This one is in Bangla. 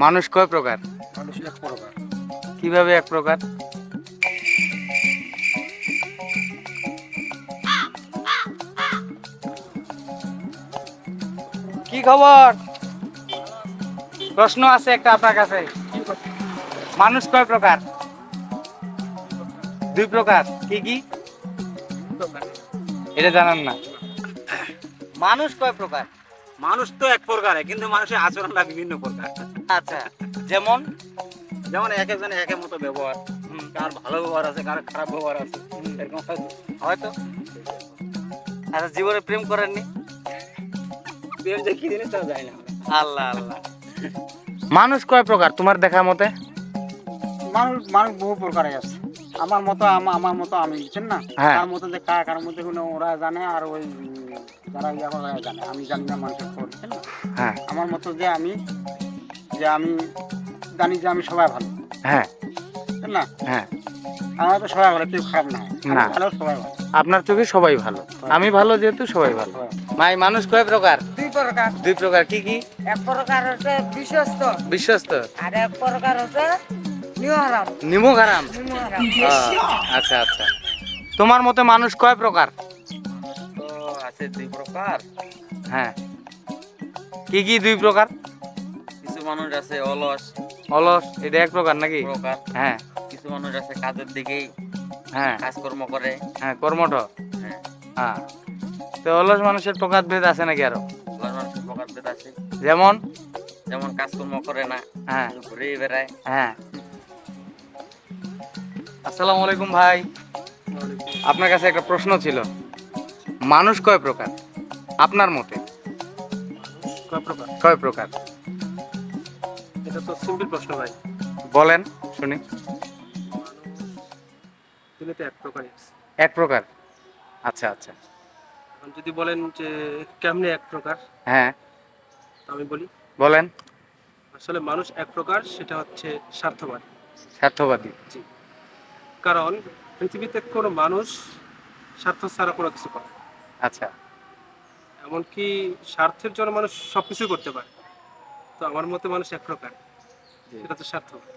মানুষ কয় প্রকার? মানুষ এক প্রকার। কিভাবে এক প্রকার? কি খবর? প্রশ্ন আছে একটা আপনার কাছে। মানুষ কয় প্রকার? দুই প্রকার। কি কি? এটা জানান না। মানুষ কয় প্রকার? মানুষ তো এক প্রকার, কিন্তু মানুষের আচরণটা বিভিন্ন প্রকার। আচ্ছা, যেমন? যেমন এক একজনের এক এক মতো ব্যবহার, কার ভালো ব্যবহার আছে, কার খারাপ ব্যবহার আছে, এরকম হয়তো। আচ্ছা, জীবনে প্রেম করেননি? প্রেম যে কি জিনিস তা জানি না। আল্লাহ আল্লাহ। মানুষ কয় প্রকার তোমার দেখা মতে? মানুষ মানুষ বহু প্রকারের আছে। আমার মতো আমার মতো আমি, বুঝছেন না? হ্যাঁ। কার মতো যে কার মধ্যে কোনো ওরা জানে, আর ওই যারা ইয়া করে ওরা জানে, আমি জানি না মানুষের খবর, বুঝছেন না? হ্যাঁ আমার মতো যে আমি জানি যে আমি সবাই ভালো, হ্যাঁ বুঝছেন না? হ্যাঁ। আমার তো সবাই ভালো, কেউ খারাপ না, না। আমি ভালো, সবাই ভালো। আপনার চোখে সবাই ভালো, আমি ভালো যেহেতু সবাই ভালো। সবাই ভালো। মাই মানুষ কয় প্রকার? দুই প্রকার। দুই প্রকার। কি কি? এক প্রকার হচ্ছে বিশ্বস্ত, বিশ্বস্ত। আর এক প্রকার হচ্ছে নিহারাম। নিমুখ হারাম। নিহারাম। আচ্ছা আচ্ছা। তোমার মতে মানুষ কয় প্রকার? তো আছে দুই প্রকার। হ্যাঁ। কি কি দুই প্রকার? কিছু মানুষ আছে অলস অলস, এটা এক প্রকার নাকি? প্রকার, হ্যাঁ কিছু মানুষ আছে কাজের দিকেই হ্যাঁ কাজকর্ম করে। হ্যাঁ, কর্মঠ। হ্যাঁ, হ্যাঁ। তো অলস মানুষের প্রকার ভেদ আছে নাকি আরো? অলস মানুষের প্রকার ভেদ আছে। যেমন? যেমন কাজকর্ম করে না, হ্যাঁ শুধু ঘুরেই বেড়ায়। হ্যাঁ। আসসালামু আলাইকুম ভাই, আপনার কাছে একটা প্রশ্ন ছিল। মানুষ কয় প্রকার আপনার মতে? কয় প্রকার? কয় প্রকার? এটা তো সিম্পল প্রশ্ন ভাই। বলেন শুনি। তুমি তো এক প্রকারই আছে। এক প্রকার। আচ্ছা আচ্ছা। এখন যদি বলেন যে কেমনে এক প্রকার, হ্যাঁ তো আমি বলি বলেন। আসলে মানুষ এক প্রকার, সেটা হচ্ছে স্বার্থবাদ। স্বার্থবাদী। জি। কারণ পৃথিবীতে কোনো মানুষ স্বার্থ ছাড়া কোনো কিছু করে না। আচ্ছা। এমনকি স্বার্থের জন্য মানুষ সবকিছু করতে পারে। তো আমার মতে মানুষ এক প্রকার, জি। সেটা তো স্বার্থবাদ।